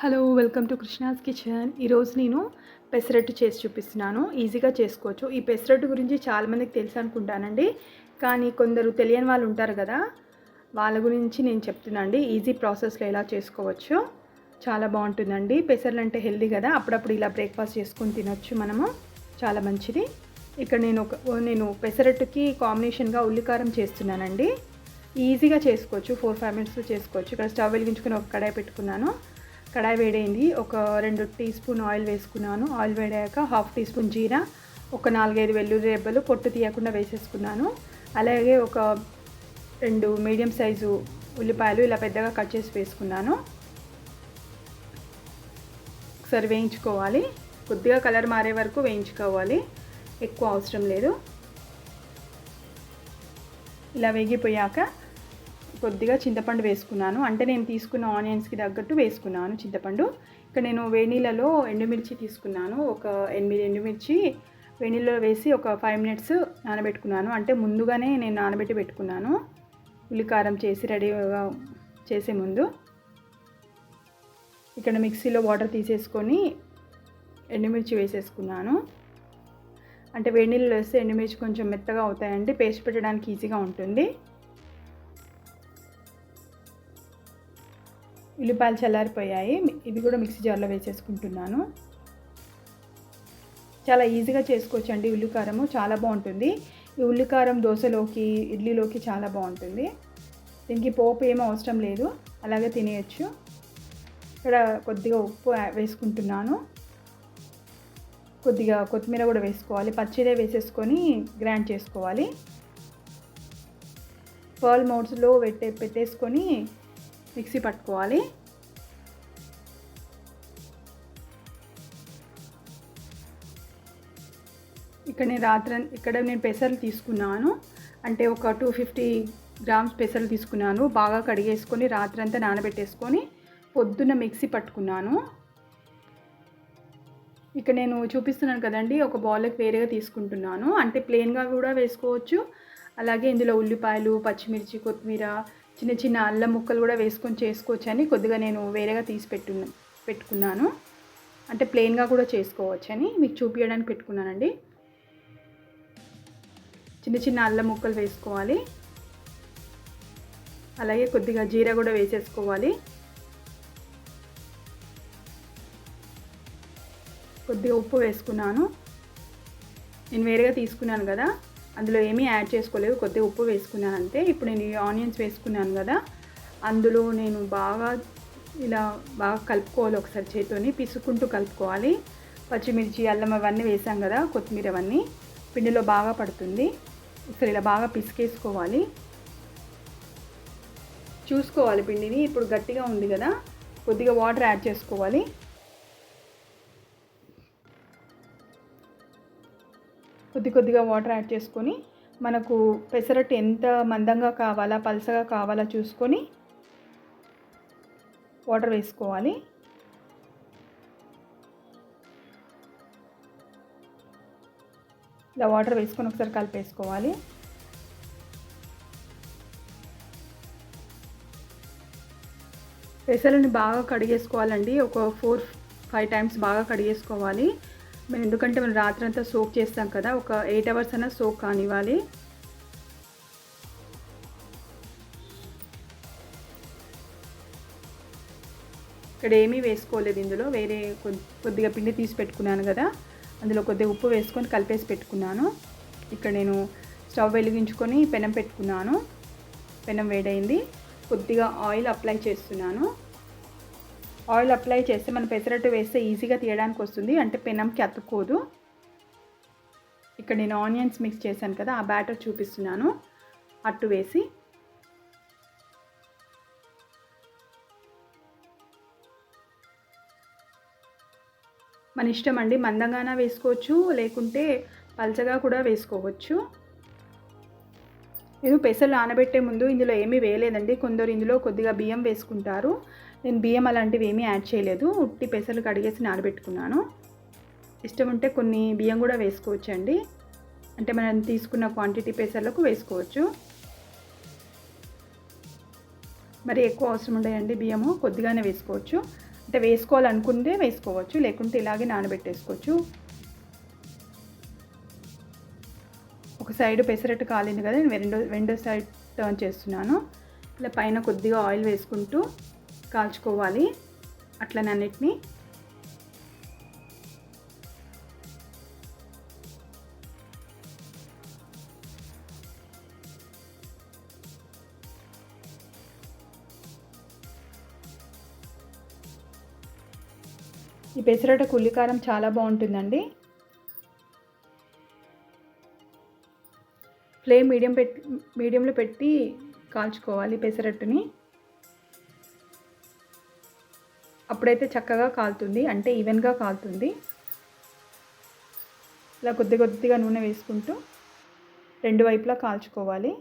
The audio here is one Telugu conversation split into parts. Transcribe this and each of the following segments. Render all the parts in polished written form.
Hello welcome to Krishna's kitchen. ఈరోజు నేను పెసరట్టు చేసి చూపిస్తున్నాను. ఈజీగా చేసుకోవచ్చు. ఈ పెసరట్టు గురించి చాలామందికి తెలుసు అనుకుంటానండి, కానీ కొందరు తెలియని వాళ్ళు ఉంటారు కదా, వాళ్ళ గురించి నేను చెప్తున్నా అండి. ఈజీ ప్రాసెస్లో ఎలా చేసుకోవచ్చు, చాలా బాగుంటుందండి. పెసర్లు అంటే హెల్దీ కదా, అప్పుడప్పుడు ఇలా బ్రేక్ఫాస్ట్ చేసుకొని తినొచ్చు మనము, చాలా మంచిది. ఇక్కడ నేను పెసరట్టుకి కాంబినేషన్గా ఉల్లికారం చేస్తున్నానండి. ఈజీగా చేసుకోవచ్చు, 4-5 మినిట్స్లో చేసుకోవచ్చు. ఇక్కడ స్టవ్ వెలిగించుకొని ఒక కడాయి పెట్టుకున్నాను. కడాయి వేడైంది. ఒక 2 టీ స్పూన్ ఆయిల్ వేసుకున్నాను. ఆయిల్ వేడాక 1/2 టీ స్పూన్ జీరా, ఒక 4-5 వెల్లుల్లి రెబ్బలు పొట్టు తీయకుండా వేసేసుకున్నాను. అలాగే ఒక 2 మీడియం సైజు ఉల్లిపాయలు ఇలా పెద్దగా కట్ చేసి వేసుకున్నాను. ఒకసారి వేయించుకోవాలి. కొద్దిగా కలర్ మారే వరకు వేయించుకోవాలి, ఎక్కువ అవసరం లేదు. ఇలా వేగిపోయాక కొద్దిగా చింతపండు వేసుకున్నాను. అంటే నేను తీసుకున్న ఆనియన్స్కి తగ్గట్టు వేసుకున్నాను చింతపండు. ఇక్కడ నేను వేడినీళ్ళలో ఎండుమిర్చి తీసుకున్నాను. ఒక 8 ఎండుమిర్చి వేడినీళ్ళలో వేసి ఒక 5 మినిట్స్ నానబెట్టుకున్నాను. అంటే ముందుగానే నేను నానబెట్టి పెట్టుకున్నాను, ఉల్లికారం చేసి రెడీగా చేసే ముందు. ఇక్కడ మిక్సీలో వాటర్ తీసేసుకొని ఎండుమిర్చి వేసేసుకున్నాను. అంటే వేడినీళ్ళలో వేస్తే ఎండుమిర్చి కొంచెం మెత్తగా అవుతాయండి, పేస్ట్ పెట్టడానికి ఈజీగా ఉంటుంది. ఉల్లిపాయలు చల్లారిపోయాయి. ఇవి కూడా మిక్సీ జార్లో వేసేసుకుంటున్నాను. చాలా ఈజీగా చేసుకోవచ్చు అండి ఉల్లికారము, చాలా బాగుంటుంది. ఈ ఉల్లికారం దోశలోకి, ఇడ్లీలోకి చాలా బాగుంటుంది. దీనికి పోపు ఏమీ అవసరం లేదు, అలాగే తినేయచ్చు. ఇక్కడ కొద్దిగా ఉప్పు వేసుకుంటున్నాను. కొద్దిగా కొత్తిమీర కూడా వేసుకోవాలి. పచ్చిదే వేసేసుకొని గ్రైండ్ చేసుకోవాలి. పర్ల్ మోడ్స్లో పెట్టేసుకొని మిక్సీ పట్టుకోవాలి. ఇక్కడ నేను పెసర్లు తీసుకున్నాను. అంటే ఒక 250 గ్రామ్స్ పెసర్లు తీసుకున్నాను. బాగా కడిగేసుకొని రాత్రంతా నానబెట్టేసుకొని పొద్దున్న మిక్సీ పట్టుకున్నాను. ఇక్కడ నేను చూపిస్తున్నాను కదండి, ఒక బౌల్కి వేరేగా తీసుకుంటున్నాను. అంటే ప్లెయిన్గా కూడా వేసుకోవచ్చు. అలాగే ఇందులో ఉల్లిపాయలు, పచ్చిమిర్చి, కొత్తిమీర, చిన్న చిన్న అల్లం ముక్కలు కూడా వేసుకొని చేసుకోవచ్చు అని కొద్దిగా నేను వేరేగా తీసి పెట్టుకున్నాను. అంటే ప్లెయిన్గా కూడా చేసుకోవచ్చు అని మీకు చూపించడానికి పెట్టుకున్నానండి. చిన్న చిన్న అల్లం ముక్కలు వేసుకోవాలి. అలాగే కొద్దిగా జీరా కూడా వేసేసుకోవాలి. కొద్దిగా ఉప్పు వేసుకున్నాను. నేను వేరేగా తీసుకున్నాను కదా, అందులో ఏమీ యాడ్ చేసుకోలేదు, కొద్దిగా ఉప్పు వేసుకున్నాను అంతే. ఇప్పుడు నేను ఈ ఆనియన్స్ వేసుకున్నాను కదా, అందులో నేను ఇలా బాగా కలుపుకోవాలి. ఒకసారి చేతితోని పిసుకుంటూ కలుపుకోవాలి. పచ్చిమిర్చి, అల్లం అవన్నీ వేసాం కదా, కొత్తిమీర అవన్నీ పిండిలో బాగా పడుతుంది. ఒకసారి ఇలా బాగా పిసికేసుకోవాలి. చూసుకోవాలి పిండిని. ఇప్పుడు గట్టిగా ఉంది కదా, కొద్దిగా వాటర్ యాడ్ చేసుకోవాలి. కొద్దిగా వాటర్ యాడ్ చేసుకొని మనకు పెసరట్టు ఎంత మందంగా కావాలా, పలసగా కావాలా చూసుకొని వాటర్ వేసుకోవాలి. ఇలా వాటర్ వేసుకొని ఒకసారి కలిపేసుకోవాలి. పెసలని బాగా కడిగేసుకోవాలండి. ఒక 4-5 టైమ్స్ బాగా కడిగేసుకోవాలి. ఎందుకంటే మనం రాత్రంతా సోక్ చేస్తాం కదా, ఒక 8 అవర్స్ అయినా సోక్ కానివ్వాలి. ఇక్కడ ఏమీ వేసుకోలేదు. ఇందులో వేరే కొద్దిగా పిండి తీసి పెట్టుకున్నాను కదా, అందులో కొద్దిగా ఉప్పు వేసుకొని కలిపేసి పెట్టుకున్నాను. ఇక్కడ నేను స్టవ్ వెలిగించుకొని పెనం పెట్టుకున్నాను. పెనం వేడైంది. కొద్దిగా ఆయిల్ అప్లై చేస్తున్నాను. ఆయిల్ అప్లై చేస్తే మన పెసరట్టు వేస్తే ఈజీగా తీయడానికి వస్తుంది, అంటే పెనంకి అతుక్కోదు. ఇక్కడ నేను ఆనియన్స్ మిక్స్ చేశాను కదా, ఆ బ్యాటర్ చూపిస్తున్నాను. అట్టు వేసి మన ఇష్టం అండి, మందంగానే వేసుకోవచ్చు, లేకుంటే పల్చగా కూడా వేసుకోవచ్చు. నేను పెసలు నానబెట్టే ముందు ఇందులో ఏమీ వేయలేదండి. కొందరు ఇందులో కొద్దిగా బియ్యం వేసుకుంటారు. నేను బియ్యం అలాంటివి ఏమీ యాడ్ చేయలేదు. ఉట్టి పెసలు కడిగేసి నానబెట్టుకున్నాను. ఇష్టం ఉంటే కొన్ని బియ్యం కూడా వేసుకోవచ్చండి, అంటే మనం తీసుకున్న క్వాంటిటీ పెసర్లకు వేసుకోవచ్చు. మరి ఎక్కువ అవసరం ఉండయండి బియ్యము, కొద్దిగానే వేసుకోవచ్చు. అంటే వేసుకోవాలనుకుంటే వేసుకోవచ్చు, లేకుంటే ఇలాగే నానబెట్టేసుకోవచ్చు. ఒక సైడ్ పెసరట్టు కాలింది కదా, నేను రెండో సైడ్ టర్న్ చేస్తున్నాను. ఇలా పైన కొద్దిగా ఆయిల్ వేసుకుంటూ కాల్చుకోవాలి అట్లనన్నిటిని. ఈ పెసరట్టు ఉల్లికారం చాలా బాగుంటుందండి. ఫ్లేమ్ మీడియంలో పెట్టి కాల్చుకోవాలి పెసరట్టుని. అప్పుడైతే చక్కగా కాలుతుంది, అంటే ఈవెన్గా కాలుతుంది. ఇలా కొద్దిగా నూనె వేసుకుంటూ రెండు వైపులా కాల్చుకోవాలి.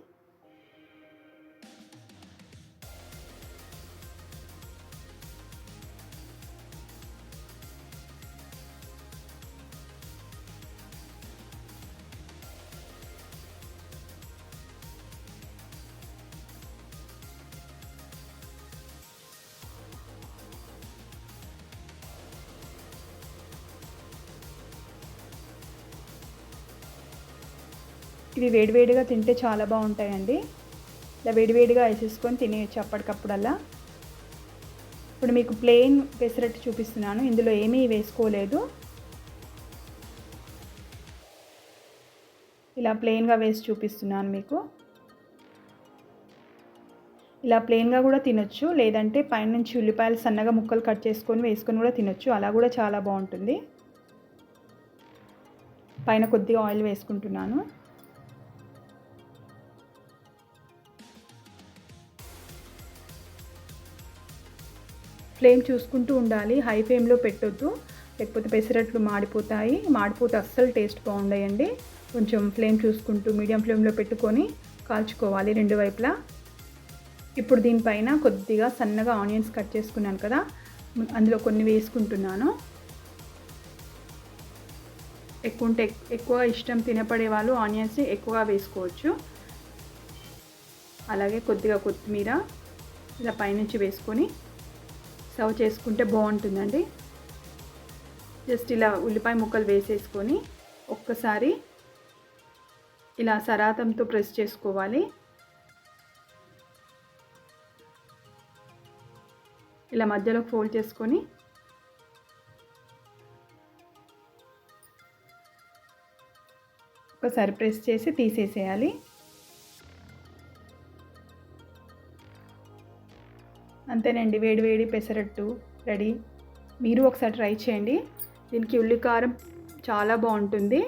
ఇవి వేడివేడిగా తింటే చాలా బాగుంటాయండి. ఇలా వేడివేడిగా వేసేసుకొని తినేయచ్చు అప్పటికప్పుడల్లా. ఇప్పుడు మీకు ప్లెయిన్ పెసరట్టు చూపిస్తున్నాను, ఇందులో ఏమీ వేసుకోలేదు. ఇలా ప్లెయిన్గా వేసి చూపిస్తున్నాను మీకు. ఇలా ప్లెయిన్గా కూడా తినొచ్చు, లేదంటే పైనుంచి ఉల్లిపాయలు సన్నగా ముక్కలు కట్ చేసుకొని వేసుకొని కూడా తినొచ్చు, అలా కూడా చాలా బాగుంటుంది. పైన కొద్దిగా ఆయిల్ వేసుకుంటున్నాను. ఫ్లేమ్ చూసుకుంటూ ఉండాలి, హై ఫ్లేమ్లో పెట్టొద్దు, లేకపోతే పెసరట్లు మాడిపోతాయి. మాడిపోతే అస్సలు టేస్ట్ బాగుండయండి. కొంచెం ఫ్లేమ్ చూసుకుంటూ మీడియం ఫ్లేమ్లో పెట్టుకొని కాల్చుకోవాలి రెండు వైపులా. ఇప్పుడు దీనిపైన కొద్దిగా సన్నగా ఆనియన్స్ కట్ చేసుకున్నాను కదా, అందులో కొన్ని వేసుకుంటున్నాను. ఎక్కువ ఇష్టం తినపడే వాళ్ళు ఆనియన్స్ ఎక్కువగా వేసుకోవచ్చు. అలాగే కొద్దిగా కొత్తిమీర ఇలా పైనుంచి వేసుకొని సర్వ్ చేసుకుంటే బాగుంటుందండి. జస్ట్ ఇలా ఉల్లిపాయ ముక్కలు వేసేసుకొని ఒక్కసారి ఇలా సరాతంతో ప్రెస్ చేసుకోవాలి. ఇలా మధ్యలో ఫోల్డ్ చేసుకొని ఒకసారి ప్రెస్ చేసి తీసేసేయాలి. అంతేనండి, వేడి పెసరట్టు రెడీ. మీరు ఒకసారి ట్రై చేయండి. దీనికి ఉల్లికారం చాలా బాగుంటుంది.